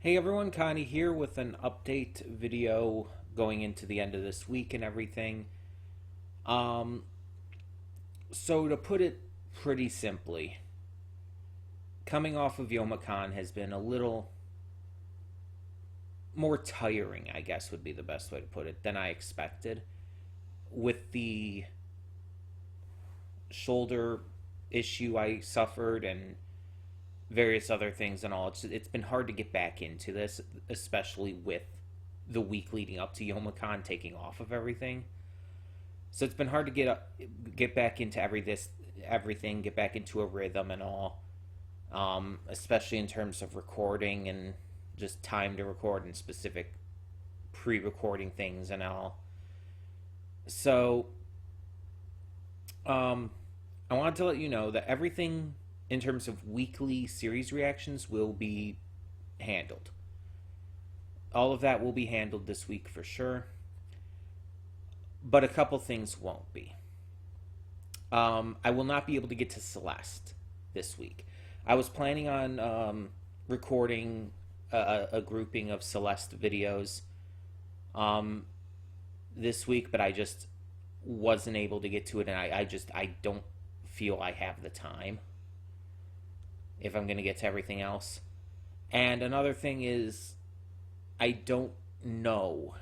Hey everyone, Connie here with an update video going into the end of this week and everything. Um, so to put it pretty simply, coming off of Youmacon has been a little more tiring, I guess would be the best way to put it, than I expected. With the shoulder issue I suffered and various other things and all, it's been hard to get back into this, especially with the week leading up to Youmacon taking off of everything. So it's been hard to get back into everything, get back into a rhythm and all, especially in terms of recording and just time to record and specific pre-recording things and all. So I wanted to let you know that everything in terms of weekly series reactions will be handled. All of that will be handled this week for sure, but a couple things won't be. I will not be able to get to Celeste this week. I was planning on recording a grouping of Celeste videos this week, but I just wasn't able to get to it, and I don't feel I have the time if I'm going to get to everything else. And another thing is, I don't know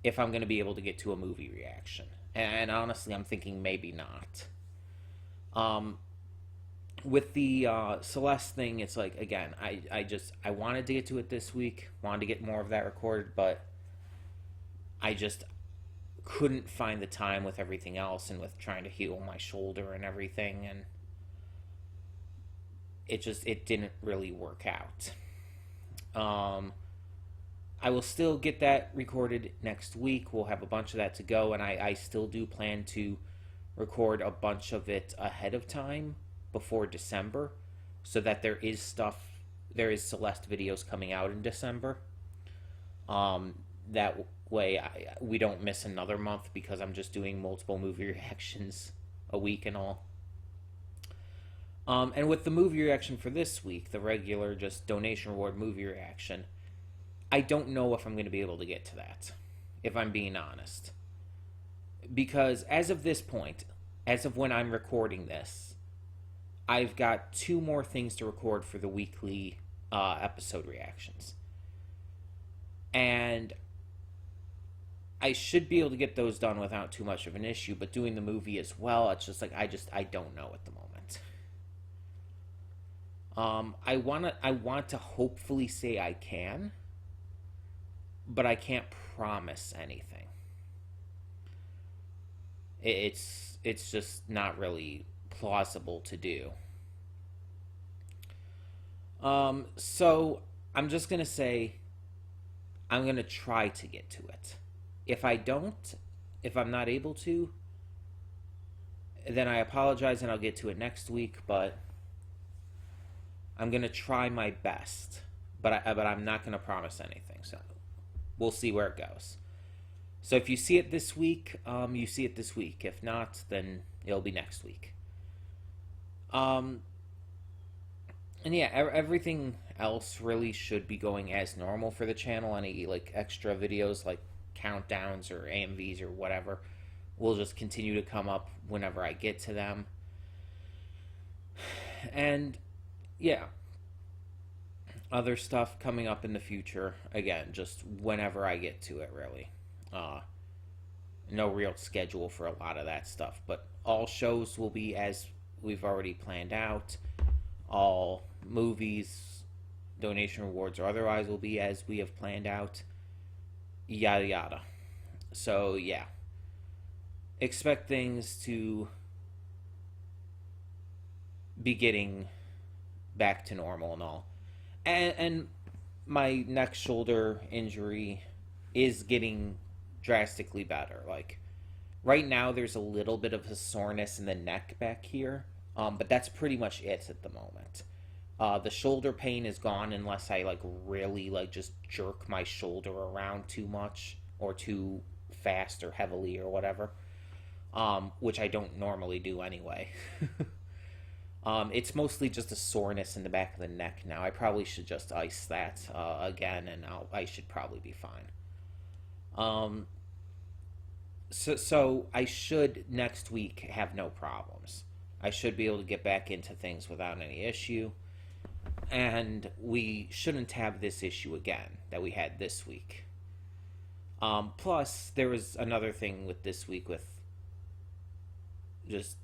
if I'm going to be able to get to a movie reaction. And honestly, I'm thinking maybe not. With the Celeste thing, it's like, again, I wanted to get to it this week, wanted to get more of that recorded, but I just couldn't find the time with everything else and with trying to heal my shoulder and everything, and it didn't really work out. I will still get that recorded next week. We'll have a bunch of that to go, and I still do plan to record a bunch of it ahead of time before December, so that there is Celeste videos coming out in December. That way we don't miss another month because I'm just doing multiple movie reactions a week and all. And with the movie reaction for this week, the regular just donation reward movie reaction, I don't know if I'm going to be able to get to that, if I'm being honest. Because as of this point, as of when I'm recording this, I've got 2 more things to record for the weekly episode reactions. And I should be able to get those done without too much of an issue, but doing the movie as well, it's just like, I don't know at the moment. I want to hopefully say I can, but I can't promise anything. It's just not really plausible to do. So I'm just gonna say I'm gonna try to get to it. If I'm not able to, then I apologize and I'll get to it next week, but I'm going to try my best, but I'm not going to promise anything, so we'll see where it goes. So if you see it this week, you see it this week. If not, then it'll be next week. And yeah, everything else really should be going as normal for the channel. Any like extra videos like countdowns or AMVs or whatever will just continue to come up whenever I get to them. And yeah, other stuff coming up in the future, again, just whenever I get to it, really. No real schedule for a lot of that stuff, but all shows will be as we've already planned out. All movies, donation rewards or otherwise, will be as we have planned out. Yada yada. So yeah, expect things to be getting back to normal and all. And my next shoulder injury is getting drastically better. Like, right now there's a little bit of a soreness in the neck back here, but that's pretty much it at the moment. The shoulder pain is gone unless I like really like just jerk my shoulder around too much or too fast or heavily or whatever, which I don't normally do anyway. It's mostly just a soreness in the back of the neck now. I probably should just ice that again, and I should probably be fine. Um, so I should next week have no problems. I should be able to get back into things without any issue, and we shouldn't have this issue again that we had this week. Plus, there was another thing with this week with just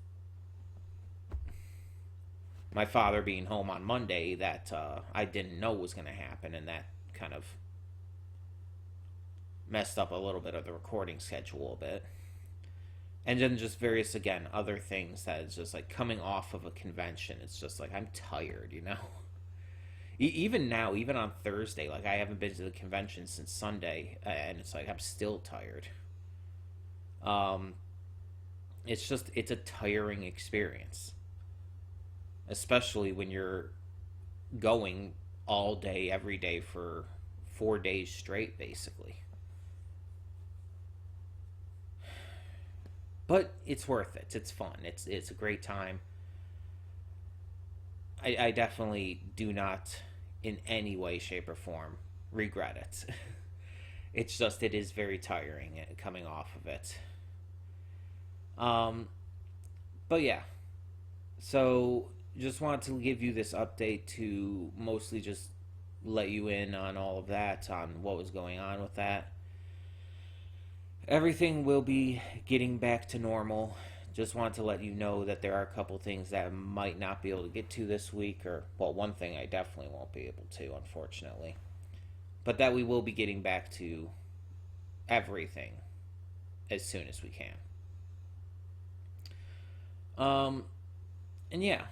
my father being home on Monday that I didn't know was going to happen, and that kind of messed up a little bit of the recording schedule a bit. And then just various, again, other things that is just like coming off of a convention. It's just like I'm tired, you know? Even now, even on Thursday, like I haven't been to the convention since Sunday, and it's like I'm still tired. Um, it's a tiring experience, especially when you're going all day, every day for 4 days straight, basically. But it's worth it. It's fun. It's a great time. I definitely do not, in any way, shape, or form, regret it. It's just it is very tiring coming off of it. Um, but yeah, so just wanted to give you this update to mostly just let you in on all of that, on what was going on with that. Everything will be getting back to normal. Just wanted to let you know that there are a couple things that I might not be able to get to this week, or, well, one thing I definitely won't be able to, unfortunately. But that we will be getting back to everything as soon as we can. Um, and yeah,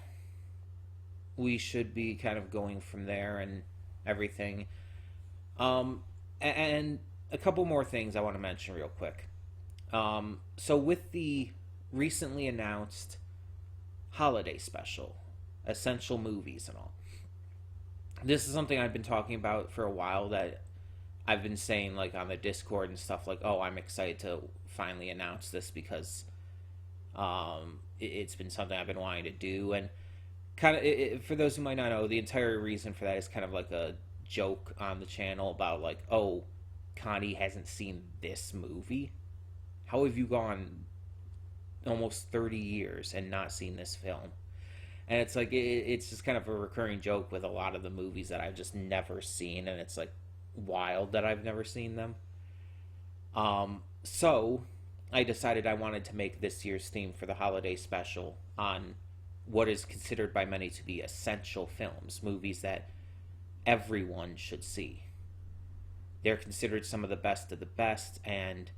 we should be kind of going from there and everything. And a couple more things I want to mention real quick. So with the recently announced holiday special, essential movies and all, this is something I've been talking about for a while, that I've been saying like on the Discord and stuff, like, oh, I'm excited to finally announce this because it's been something I've been wanting to do. And kind of, for those who might not know, the entire reason for that is kind of like a joke on the channel about like, oh, Connie hasn't seen this movie. How have you gone almost 30 years and not seen this film? And it's like it's just kind of a recurring joke with a lot of the movies that I've just never seen, and it's like wild that I've never seen them. So I decided I wanted to make this year's theme for the holiday special on what is considered by many to be essential films, movies that everyone should see. They're considered some of the best of the best, and,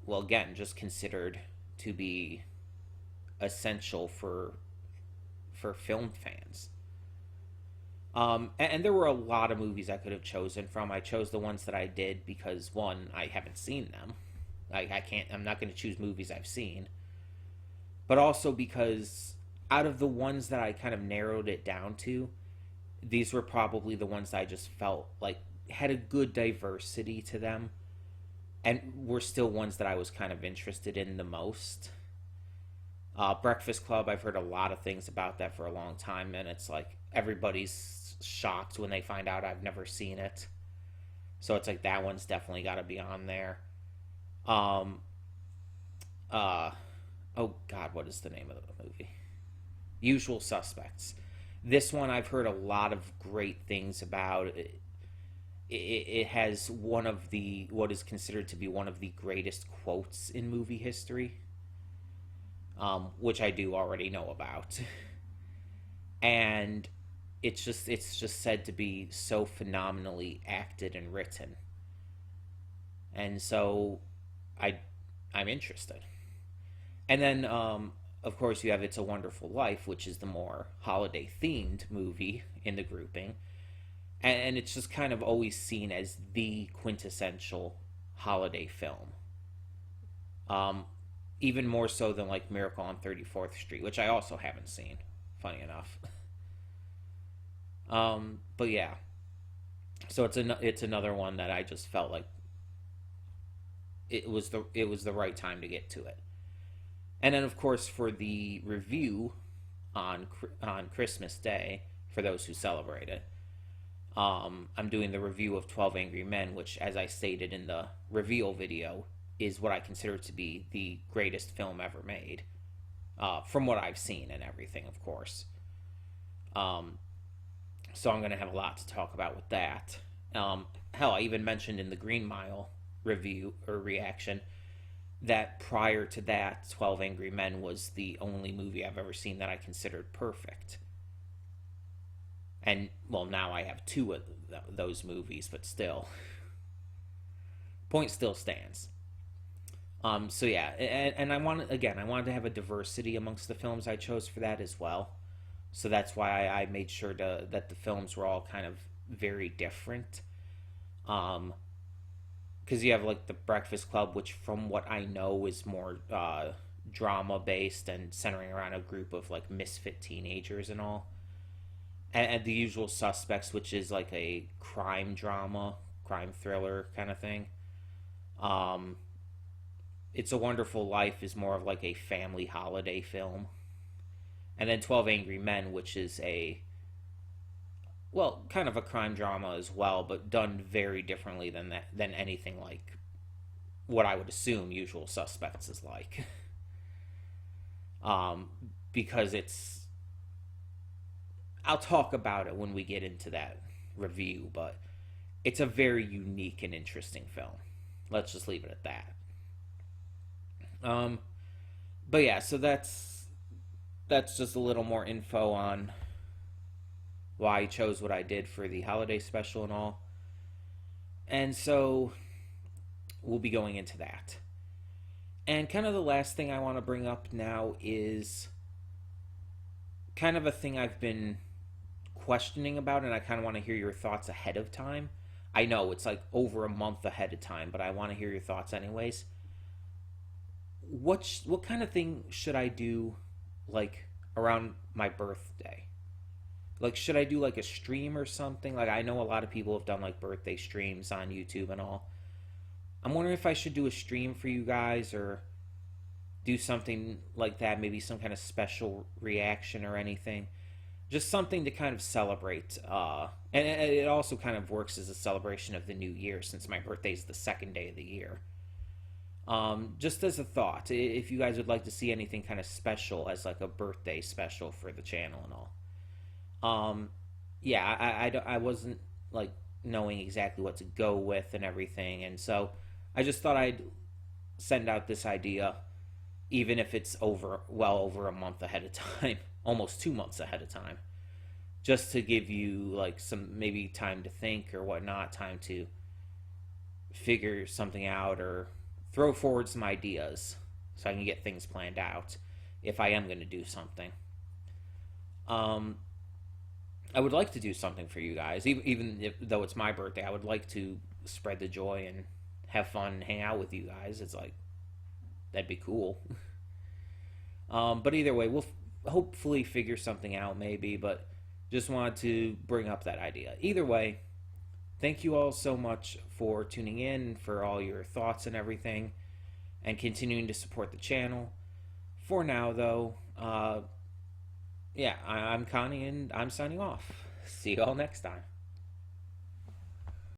well, again, just considered to be essential for film fans. And there were a lot of movies I could have chosen from. I chose the ones that I did because, one, I haven't seen them. I can't. I'm not going to choose movies I've seen. But also because out of the ones that I kind of narrowed it down to, these were probably the ones that I just felt like had a good diversity to them, and were still ones that I was kind of interested in the most. Breakfast Club, I've heard a lot of things about that for a long time, and it's like everybody's shocked when they find out I've never seen it. So it's like that one's definitely got to be on there. Um, oh God, what is the name of the movie? Usual Suspects. This one I've heard a lot of great things about. It has one of the, what is considered to be one of the greatest quotes in movie history, which I do already know about. And it's just said to be so phenomenally acted and written. And so I'm interested. And then of course you have It's a Wonderful Life, which is the more holiday themed movie in the grouping. And it's just kind of always seen as the quintessential holiday film. Even more so than like Miracle on 34th Street, which I also haven't seen, funny enough. But yeah, so it's another one that I just felt like it was the right time to get to it. And then of course for the review, on Christmas Day for those who celebrate it. I'm doing the review of 12 Angry Men, which, as I stated in the reveal video, is what I consider to be the greatest film ever made, from what I've seen and everything, of course. So I'm going to have a lot to talk about with that. Hell, I even mentioned in the Green Mile review or reaction that prior to that, 12 Angry Men was the only movie I've ever seen that I considered perfect. And, well, now I have two of those movies, but still. Point still stands. So yeah, and I wanted to have a diversity amongst the films I chose for that as well. So that's why I made sure that the films were all kind of very different. Because you have like The Breakfast Club, which from what I know is more drama based and centering around a group of like misfit teenagers and all. And The Usual Suspects, which is like a crime drama, crime thriller kind of thing. It's a Wonderful Life is more of like a family holiday film. And then 12 Angry Men, which is kind of a crime drama as well, but done very differently than anything like what I would assume Usual Suspects is like. Because I'll talk about it when we get into that review, but it's a very unique and interesting film. Let's just leave it at that. But yeah, so that's just a little more info on why I chose what I did for the holiday special and all. And so we'll be going into that. And kind of the last thing I want to bring up now is kind of a thing I've been questioning about, and I kind of want to hear your thoughts ahead of time. I know it's like over a month ahead of time, but I want to hear your thoughts anyways. What kind of thing should I do like around my birthday? Like, should I do like a stream or something? Like, I know a lot of people have done like birthday streams on YouTube and all. I'm wondering if I should do a stream for you guys or do something like that, maybe some kind of special reaction or anything. Just something to kind of celebrate. And it also kind of works as a celebration of the new year since my birthday is the second day of the year. Just as a thought, if you guys would like to see anything kind of special as like a birthday special for the channel and all. Yeah, I wasn't like knowing exactly what to go with and everything, and so I just thought I'd send out this idea, even if it's well over a month ahead of time, almost 2 months ahead of time, just to give you like some maybe time to think or whatnot, time to figure something out or throw forward some ideas so I can get things planned out if I am going to do something. I would like to do something for you guys, even though it's my birthday. I would like to spread the joy and have fun and hang out with you guys. It's like, that'd be cool. But either way, we'll hopefully figure something out maybe, but just wanted to bring up that idea. Either way, thank you all so much for tuning in, for all your thoughts and everything, and continuing to support the channel. For now, though, yeah, I'm Connie, and I'm signing off. See you all next time.